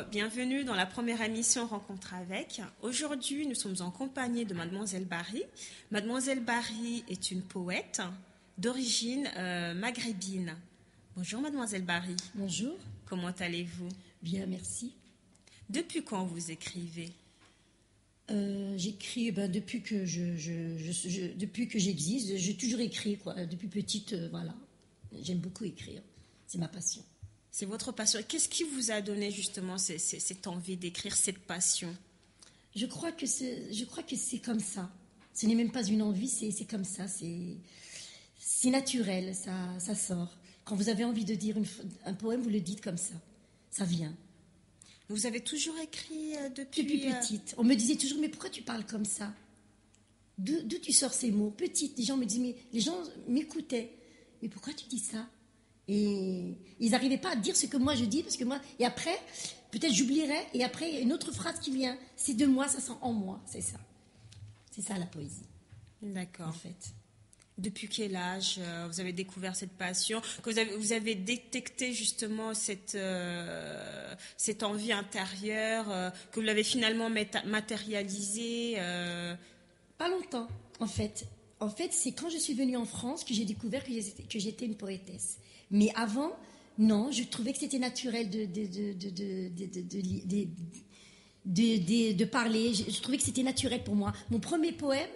bienvenue dans la première émission Rencontre avec. Aujourd'hui, nous sommes en compagnie de Mademoiselle Barry. Mademoiselle Barry est une poète d'origine maghrébine. Bonjour Mademoiselle Barry. Bonjour. Comment allez-vous? Bien, merci. Depuis quand vous écrivez? J'écris depuis que depuis que j'existe. J'ai toujours écrit, quoi. Depuis petite, voilà. J'aime beaucoup écrire. C'est ma passion. C'est votre passion. Qu'est-ce qui vous a donné justement cette envie d'écrire, cette passion? Je crois que c'est comme ça. Ce n'est même pas une envie, c'est comme ça. C'est naturel, ça sort. Quand vous avez envie de dire un poème, vous le dites comme ça. Ça vient. Vous avez toujours écrit depuis petite. On me disait toujours, mais pourquoi tu parles comme ça? D'où tu sors ces mots? Petite, les gens me disaient, mais les gens m'écoutaient. Mais pourquoi tu dis ça? Et ils n'arrivaient pas à dire ce que moi je dis, parce que moi, et après, peut-être j'oublierais, et après, il y a une autre phrase qui vient. C'est de moi, ça sent en moi, c'est ça. C'est ça la poésie. D'accord. En fait. Depuis quel âge vous avez découvert cette passion, que vous avez détecté justement cette envie intérieure, que vous l'avez finalement matérialisée Pas longtemps, en fait. En fait, c'est quand je suis venue en France que j'ai découvert que j'étais une poétesse. Mais avant, non, je trouvais que c'était naturel de parler. Je trouvais que c'était naturel pour moi. Mon premier poème,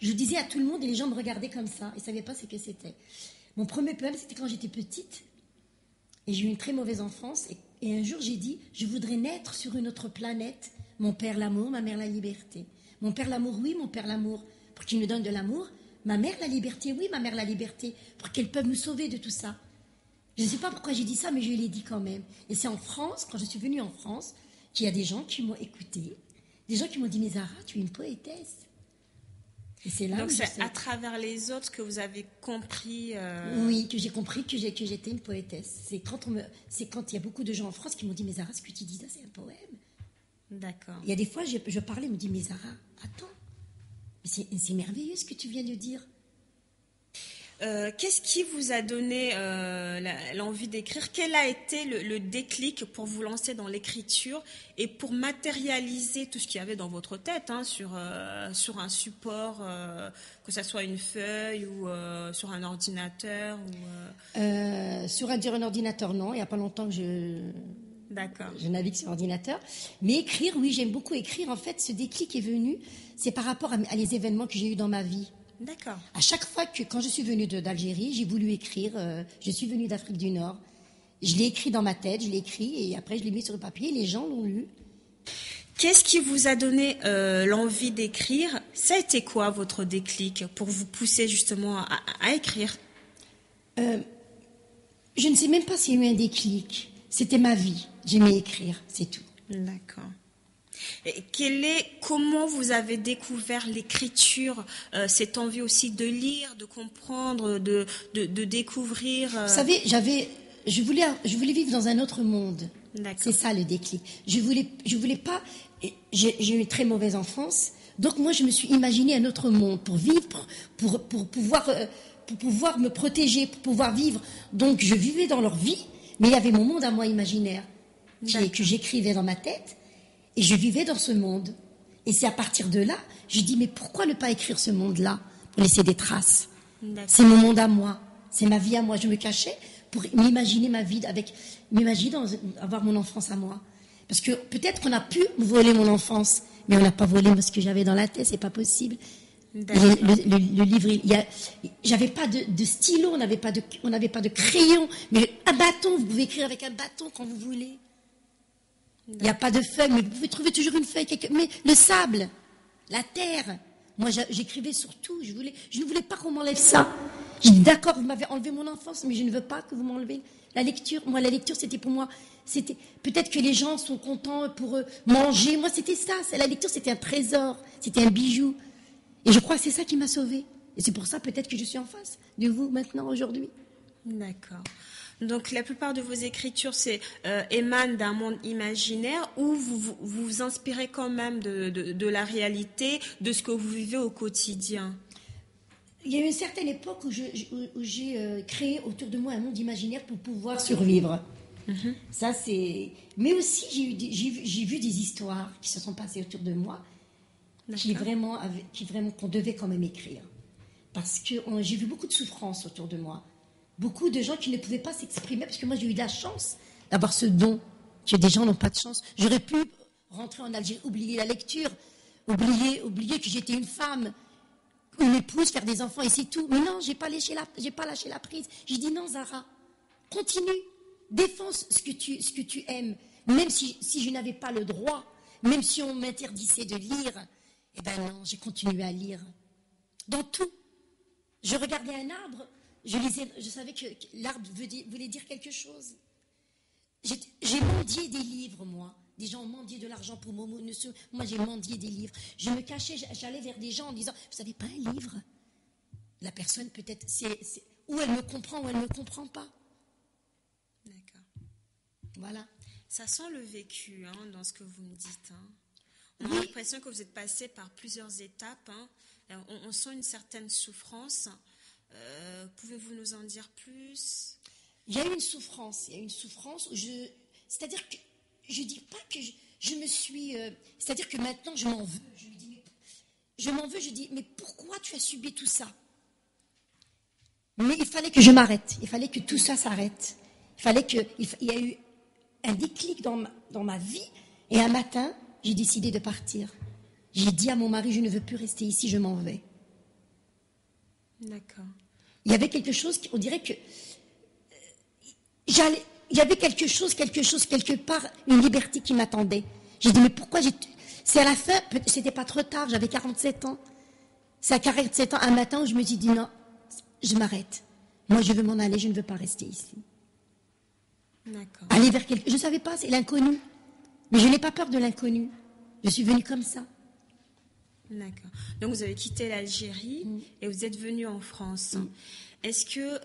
je le disais à tout le monde et les gens me regardaient comme ça. Ils ne savaient pas ce que c'était. Mon premier poème, c'était quand j'étais petite. Et j'ai eu une très mauvaise enfance. Et un jour, j'ai dit, je voudrais naître sur une autre planète. Mon père l'amour, ma mère la liberté. Mon père l'amour, oui, mon père l'amour, pour qu'il me donne de l'amour. Ma mère la liberté, oui, ma mère la liberté, pour qu'elle puisse me sauver de tout ça. Je ne sais pas pourquoi j'ai dit ça, mais je l'ai dit quand même. Et c'est en France, quand je suis venue en France, qu'il y a des gens qui m'ont écoutée. Des gens qui m'ont dit, mais Zahra, tu es une poétesse. Et c'est là. Donc c'est à travers les autres que vous avez compris. Oui, que j'ai compris que j'étais une poétesse. C'est quand il y a beaucoup de gens en France qui m'ont dit, mais Zahra, ce que tu dis là, c'est un poème. D'accord. Il y a des fois, je parlais, ils me disent, mais Zahra, attends, c'est merveilleux ce que tu viens de dire. Qu'est-ce qui vous a donné l'envie d'écrire? Quel a été le déclic pour vous lancer dans l'écriture et pour matérialiser tout ce qu'il y avait dans votre tête, sur un support, que ce soit une feuille ou sur un ordinateur Sur un ordinateur, non. Il n'y a pas longtemps que D'accord. Je navigue sur ordinateur. Mais écrire, oui, j'aime beaucoup écrire. En fait, ce déclic est venu, c'est par rapport à les événements que j'ai eus dans ma vie. D'accord. À chaque fois quand je suis venue d'Algérie, j'ai voulu écrire. Je suis venue d'Afrique du Nord. Je l'ai écrit dans ma tête, je l'ai écrit et après je l'ai mis sur le papier. Les gens l'ont lu. Qu'est-ce qui vous a donné l'envie d'écrire? Ça a été quoi votre déclic pour vous pousser justement à écrire? Je ne sais même pas s'il y a eu un déclic. C'était ma vie. J'aimais écrire, c'est tout. D'accord. Et comment vous avez découvert l'écriture, cette envie aussi de lire, de comprendre, de découvrir Vous savez, je voulais vivre dans un autre monde. D'accord. C'est ça le déclic. Je voulais pas. J'ai eu une très mauvaise enfance, donc moi je me suis imaginé un autre monde pour vivre, pour pouvoir me protéger, pour pouvoir vivre. Donc je vivais dans leur vie, mais il y avait mon monde à moi imaginaire que j'écrivais dans ma tête. Et je vivais dans ce monde. Et c'est à partir de là, je dis, mais pourquoi ne pas écrire ce monde-là pour laisser des traces? C'est mon monde à moi. C'est ma vie à moi. Je me cachais pour m'imaginer ma vie, avoir mon enfance à moi. Parce que peut-être qu'on a pu voler mon enfance, mais on n'a pas volé ce que j'avais dans la tête. C'est pas possible. Le livre, j'avais pas de stylo, on n'avait pas de crayon, mais un bâton, vous pouvez écrire avec un bâton quand vous voulez. Il n'y a pas de feuille, mais vous pouvez trouver toujours une feuille. Mais le sable, la terre. Moi, j'écrivais sur tout. Je ne voulais pas qu'on m'enlève ça. J'ai dit, d'accord, vous m'avez enlevé mon enfance, mais je ne veux pas que vous m'enlevez la lecture. Moi, la lecture, c'était pour moi. Peut-être que les gens sont contents pour manger. Moi, c'était ça. La lecture, c'était un trésor. C'était un bijou. Et je crois que c'est ça qui m'a sauvée. Et c'est pour ça, peut-être, que je suis en face de vous maintenant, aujourd'hui. D'accord. Donc la plupart de vos écritures émanent d'un monde imaginaire ou vous vous inspirez quand même de la réalité, de ce que vous vivez au quotidien? Il y a eu une certaine époque où j'ai créé autour de moi un monde imaginaire pour pouvoir survivre. Ça, c'est... Mais aussi, j'ai vu des histoires qui se sont passées autour de moi qui vraiment, qu'on devait quand même écrire. Parce que j'ai vu beaucoup de souffrances autour de moi. Beaucoup de gens qui ne pouvaient pas s'exprimer, parce que moi, j'ai eu de la chance d'avoir ce don, que des gens n'ont pas de chance. J'aurais pu rentrer en Algérie, oublier la lecture, oublier que j'étais une femme, une épouse, faire des enfants, et c'est tout. Mais non, j'ai pas lâché la prise. J'ai dit non, Zahra, continue, défends ce que tu aimes. Même si je n'avais pas le droit, même si on m'interdisait de lire, eh ben non, j'ai continué à lire. Dans tout. Je regardais un arbre, je savais que l'arbre voulait dire quelque chose. J'ai mendié des livres, moi. Des gens ont mendié de l'argent pour Momo. Moi, j'ai mendié des livres. Je me cachais, j'allais vers des gens en disant, vous n'avez pas un livre? La personne, peut-être, ou elle me comprend ou elle ne me comprend pas. D'accord. Voilà. Ça sent le vécu dans ce que vous me dites. On a l'impression que vous êtes passé par plusieurs étapes. On sent une certaine souffrance. Pouvez-vous nous en dire plus? Il y a eu une souffrance. Où c'est-à-dire que je ne dis pas que je me suis... c'est-à-dire que maintenant, je m'en veux. Je dis, mais pourquoi tu as subi tout ça? Mais il fallait que je m'arrête. Il fallait que tout ça s'arrête. Il y a eu un déclic dans ma vie. Et un matin, j'ai décidé de partir. J'ai dit à mon mari, je ne veux plus rester ici, je m'en vais. D'accord. Il y avait quelque chose, on dirait que... il y avait quelque chose, quelque part, une liberté qui m'attendait. J'ai dit, mais pourquoi c'est à la fin, c'était pas trop tard, j'avais 47 ans. C'est à 47 ans, un matin, où je me suis dit, non, je m'arrête. Moi, je veux m'en aller, je ne veux pas rester ici. D'accord. Aller vers quelque... Je ne savais pas, c'est l'inconnu. Mais je n'ai pas peur de l'inconnu. Je suis venue comme ça. D'accord. Donc, vous avez quitté l'Algérie et vous êtes venu en France. Est-ce que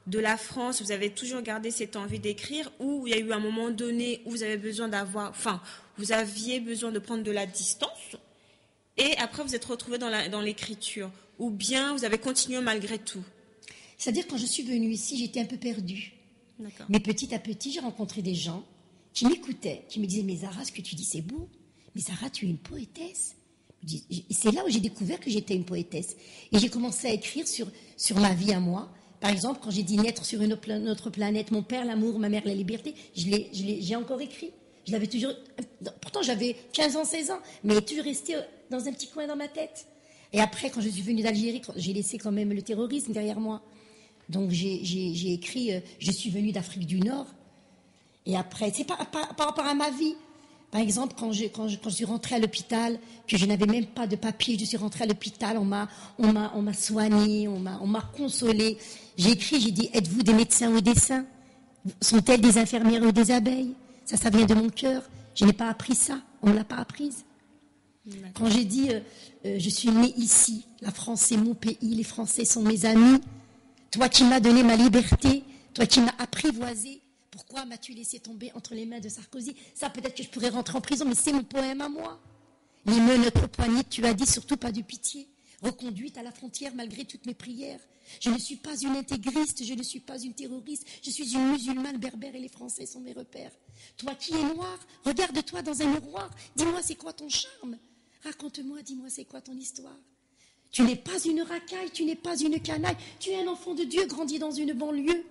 de la France, vous avez toujours gardé cette envie d'écrire, ou il y a eu un moment donné où vous aviez besoin de prendre de la distance et après vous êtes retrouvé dans l'écriture, ou bien vous avez continué malgré tout? C'est-à-dire, quand je suis venue ici, j'étais un peu perdue. D'accord. Mais petit à petit, j'ai rencontré des gens qui m'écoutaient, qui me disaient, mais Zahra, ce que tu dis, c'est beau. Mais Zahra, tu es une poétesse. Et c'est là où j'ai découvert que j'étais une poétesse. Et j'ai commencé à écrire sur ma vie à moi. Par exemple, quand j'ai dit naître sur une autre planète, mon père, l'amour, ma mère, la liberté, j'ai encore écrit. Je l'avais toujours... Pourtant, j'avais 15 ans, 16 ans, mais toujours resté dans un petit coin dans ma tête. Et après, quand je suis venue d'Algérie, j'ai laissé quand même le terrorisme derrière moi. Donc, j'ai écrit je suis venue d'Afrique du Nord. Et après, c'est par rapport à ma vie. Par exemple, quand je suis rentrée à l'hôpital, que je n'avais même pas de papier, je suis rentrée à l'hôpital, on m'a soignée, on m'a consolée. J'ai écrit, j'ai dit, êtes-vous des médecins ou des saints? Sont-elles des infirmières ou des abeilles? Ça vient de mon cœur. Je n'ai pas appris ça, on ne me l'a pas apprise. Quand j'ai dit, je suis née ici, la France c'est mon pays, les Français sont mes amis, toi qui m'as donné ma liberté, toi qui m'as apprivoisé, pourquoi m'as-tu laissé tomber entre les mains de Sarkozy? Ça, peut-être que je pourrais rentrer en prison, mais c'est mon poème à moi. Les menottes au poignet, tu as dit surtout pas de pitié. Reconduite à la frontière malgré toutes mes prières. Je ne suis pas une intégriste, je ne suis pas une terroriste. Je suis une musulmane berbère et les Français sont mes repères. Toi qui es noir, regarde-toi dans un miroir. Dis-moi c'est quoi ton charme? Raconte-moi, dis-moi c'est quoi ton histoire? Tu n'es pas une racaille, tu n'es pas une canaille. Tu es un enfant de Dieu grandi dans une banlieue.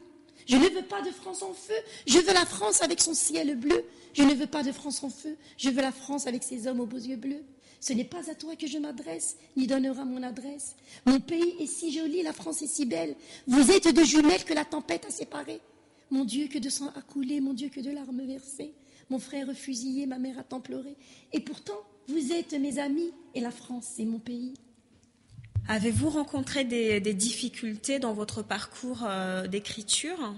Je ne veux pas de France en feu, je veux la France avec son ciel bleu. Je ne veux pas de France en feu, je veux la France avec ses hommes aux beaux yeux bleus. Ce n'est pas à toi que je m'adresse, ni donnera mon adresse. Mon pays est si joli, la France est si belle. Vous êtes deux jumelles que la tempête a séparées. Mon Dieu, que de sang a coulé, mon Dieu, que de larmes versées. Mon frère fusillé, ma mère a tant pleuré. Et pourtant, vous êtes mes amis, et la France, c'est mon pays. Avez-vous rencontré des difficultés dans votre parcours d'écriture?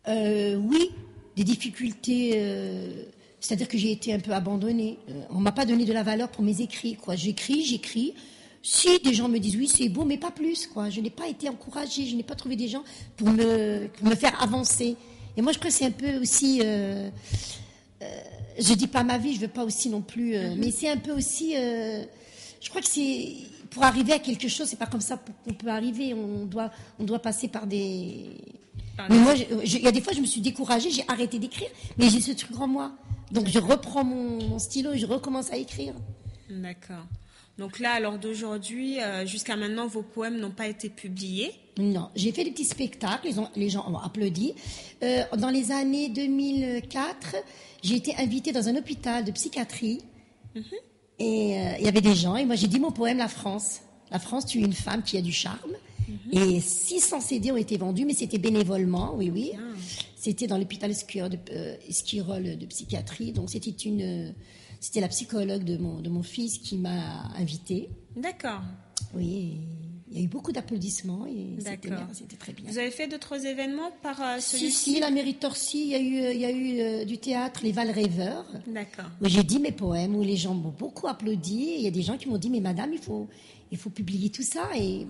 Oui, des difficultés. C'est-à-dire que j'ai été un peu abandonnée. On ne m'a pas donné de la valeur pour mes écrits. J'écris. Si des gens me disent oui, c'est beau, mais pas plus. Je n'ai pas été encouragée, je n'ai pas trouvé des gens pour me faire avancer. Et moi, je crois que c'est un peu aussi... je ne dis pas ma vie, je ne veux pas aussi non plus... Mais c'est un peu aussi... je crois que c'est... pour arriver à quelque chose, c'est pas comme ça qu'on peut arriver. On doit passer par des. Mais moi, il y a des fois, je me suis découragée, j'ai arrêté d'écrire, mais j'ai ce truc en moi. Donc, je reprends mon stylo et je recommence à écrire. D'accord. Donc là, à l'heure d'aujourd'hui, jusqu'à maintenant, vos poèmes n'ont pas été publiés? Non, j'ai fait des petits spectacles, les gens ont applaudi. Dans les années 2004, j'ai été invitée dans un hôpital de psychiatrie. Et il y avait des gens, et moi j'ai dit mon poème La France. La France, tu es une femme qui a du charme. Et 600 CD ont été vendus, mais c'était bénévolement, oui. C'était dans l'hôpital Esquirol de psychiatrie. Donc c'était la psychologue de mon fils qui m'a invitée. D'accord. Oui, il y a eu beaucoup d'applaudissements et c'était très bien. Vous avez fait d'autres événements par celui-ci? Si, la mairie de Torcy, il y a eu du théâtre, les Val Rêveurs. D'accord. Où j'ai dit mes poèmes, où les gens m'ont beaucoup applaudi. Et il y a des gens qui m'ont dit, mais madame, il faut publier tout ça. Et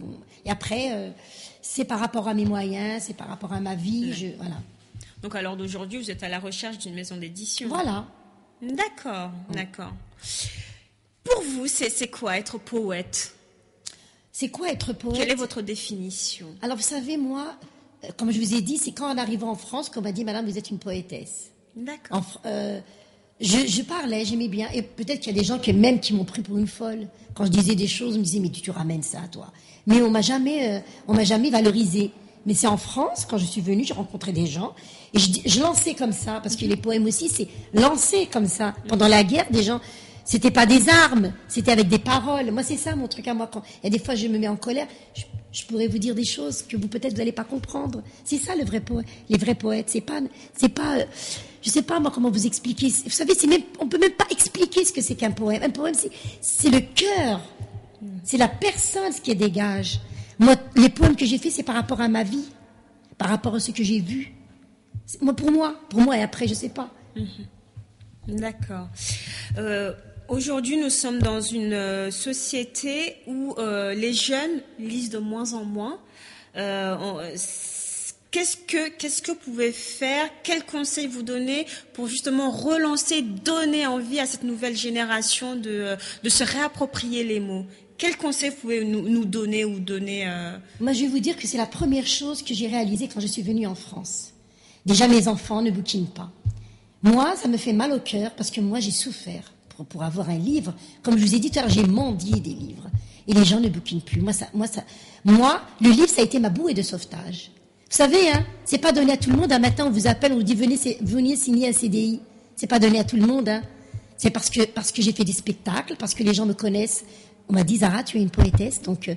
après, c'est par rapport à mes moyens, c'est par rapport à ma vie. Voilà. Donc à l'heure d'aujourd'hui, vous êtes à la recherche d'une maison d'édition. Voilà. D'accord. Pour vous, c'est quoi être poète? C'est quoi être poète? Quelle est votre définition? Alors, vous savez, moi, comme je vous ai dit, c'est quand en arrivant en France qu'on m'a dit, madame, vous êtes une poétesse. D'accord. Je parlais, j'aimais bien. Et peut-être qu'il y a des gens qui m'ont pris pour une folle. Quand je disais des choses, on me disait, mais tu ramènes ça, toi. Mais on m'a jamais valorisé. Mais c'est en France, quand je suis venue, j'ai rencontré des gens. Et je lançais comme ça, parce que les poèmes aussi, c'est lancer comme ça. Pendant la guerre, des gens... C'était pas des armes, c'était avec des paroles. Moi, c'est ça mon truc à moi. Et des fois, je me mets en colère. Je pourrais vous dire des choses que vous peut-être vous n'allez pas comprendre. C'est ça le vrai poète. Les vrais poètes, c'est pas. Je sais pas moi comment vous expliquer. Vous savez, on peut même pas expliquer ce que c'est qu'un poème. Un poème, c'est le cœur, c'est la personne ce qui dégage. Moi, les poèmes que j'ai faits, c'est par rapport à ma vie, par rapport à ce que j'ai vu. Pour moi, et après, je sais pas. D'accord. Aujourd'hui, nous sommes dans une société où les jeunes lisent de moins en moins. Qu'est-ce que vous pouvez faire? Quels conseils vous donnez pour justement relancer, donner envie à cette nouvelle génération de se réapproprier les mots? Quels conseils vous pouvez nous donner ou donner Moi, je vais vous dire que c'est la première chose que j'ai réalisée quand je suis venue en France. Déjà, mes enfants ne bouquinent pas. Moi, ça me fait mal au cœur parce que moi, j'ai souffert pour avoir un livre. Comme je vous ai dit tout à l'heure, j'ai mendié des livres. Et les gens ne bouquinent plus. Moi, le livre, ça a été ma bouée de sauvetage. Vous savez, hein, c'est pas donné à tout le monde. Un matin, on vous appelle, on vous dit venez signer un CDI. C'est pas donné à tout le monde. Hein. C'est parce que j'ai fait des spectacles, parce que les gens me connaissent. On m'a dit, Zara, tu es une poétesse, donc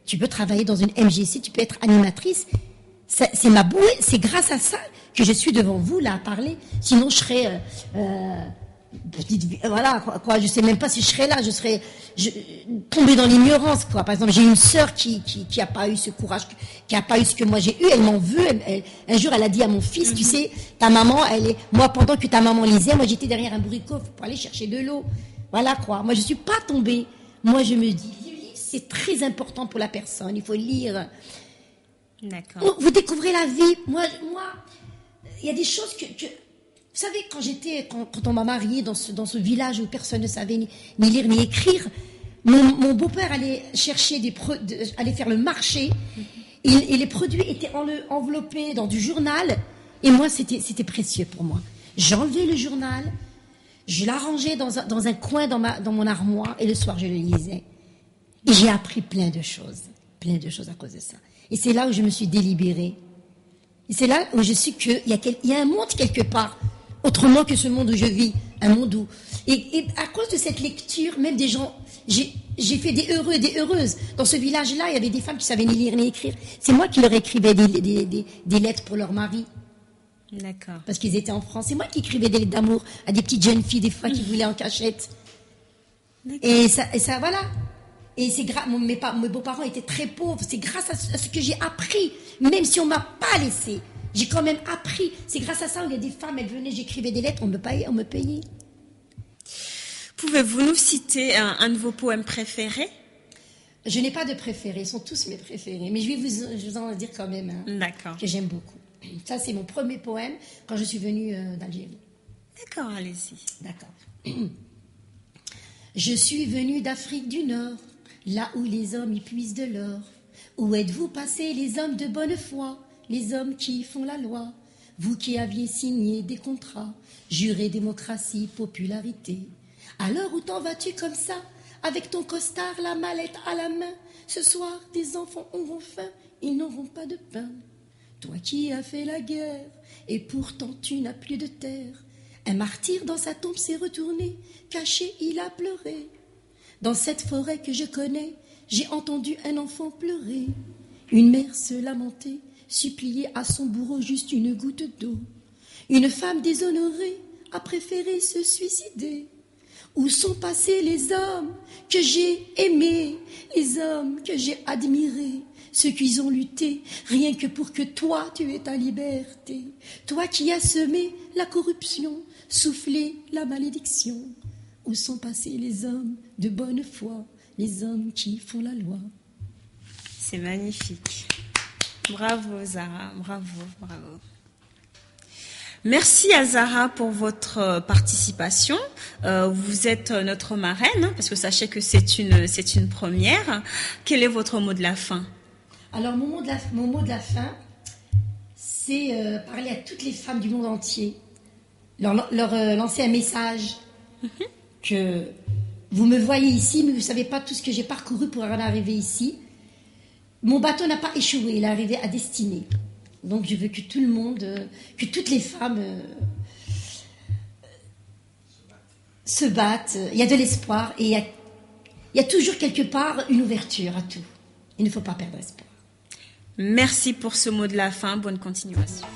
tu peux travailler dans une MJC, tu peux être animatrice. C'est ma bouée, c'est grâce à ça que je suis devant vous là à parler. Sinon, je serais voilà quoi. Je sais même pas si je serais là. Je serais tombée dans l'ignorance quoi. Par exemple, j'ai une sœur qui a pas eu ce courage, qui a pas eu ce que moi j'ai eu. Elle m'en veut. Un jour, elle a dit à mon fils, tu sais, ta maman, moi pendant que ta maman lisait, moi j'étais derrière un bourricot pour aller chercher de l'eau. Voilà quoi. Moi, je suis pas tombée. Moi, je me dis, c'est très important pour la personne. Il faut lire. D'accord. Vous découvrez la vie. Moi, il y a des choses que vous savez, quand on m'a mariée dans ce village où personne ne savait ni lire ni écrire, mon beau-père allait chercher allait faire le marché, et les produits étaient enveloppés dans du journal, et moi, c'était précieux pour moi. J'enlevais le journal, je l'arrangeais dans un coin dans mon armoire, et le soir, je le lisais. Et j'ai appris plein de choses à cause de ça. Et c'est là où je me suis délibérée. Et c'est là où je suis qu'il y a un monde quelque part, autrement que ce monde où je vis, un monde où... Et à cause de cette lecture, même des gens... J'ai fait des heureux et des heureuses. Dans ce village-là, il y avait des femmes qui savaient ni lire ni écrire. C'est moi qui leur écrivais des lettres pour leur mari. D'accord. Parce qu'ils étaient en France. C'est moi qui écrivais des lettres d'amour à des petites jeunes filles, des fois, qui voulaient en cachette. Et ça, voilà. Et mes beaux-parents étaient très pauvres. C'est grâce à ce que j'ai appris. Même si on m'a pas laissé, j'ai quand même appris. C'est grâce à ça où il y a des femmes, elles venaient, j'écrivais des lettres, on me payait. Pouvez-vous nous citer un de vos poèmes préférés? Je n'ai pas de préférés, ils sont tous mes préférés. Mais je vais vous en dire quand même D'accord. Que j'aime beaucoup. Ça, c'est mon premier poème quand je suis venue d'Algérie. D'accord, allez-y. D'accord. Je suis venue d'Afrique du Nord, là où les hommes y puisent de l'or. Où êtes-vous passés, les hommes de bonne foi, les hommes qui font la loi? Vous qui aviez signé des contrats, juré démocratie, popularité. Alors où t'en vas-tu comme ça, avec ton costard, la mallette à la main? Ce soir, tes enfants auront faim, ils n'auront pas de pain. Toi qui as fait la guerre, et pourtant tu n'as plus de terre. Un martyr dans sa tombe s'est retourné, caché il a pleuré. Dans cette forêt que je connais, j'ai entendu un enfant pleurer. Une mère se lamenter, supplier à son bourreau juste une goutte d'eau. Une femme déshonorée a préféré se suicider. Où sont passés les hommes que j'ai aimés, les hommes que j'ai admirés, ceux qui ont lutté rien que pour que toi tu aies ta liberté, toi qui as semé la corruption, soufflé la malédiction. Où sont passés les hommes de bonne foi, les hommes qui font la loi? C'est magnifique. Bravo Zahra, bravo, bravo. Merci à Zahra pour votre participation. Vous êtes notre marraine, hein, parce que sachez que c'est une première. Quel est votre mot de la fin? Alors mon mot de la fin, c'est parler à toutes les femmes du monde entier, leur lancer un message que vous me voyez ici, mais vous ne savez pas tout ce que j'ai parcouru pour en arriver ici. Mon bateau n'a pas échoué, il est arrivé à destinée. Donc je veux que tout le monde, que toutes les femmes se battent. Il y a de l'espoir et il y a toujours quelque part une ouverture à tout. Il ne faut pas perdre espoir. Merci pour ce mot de la fin. Bonne continuation.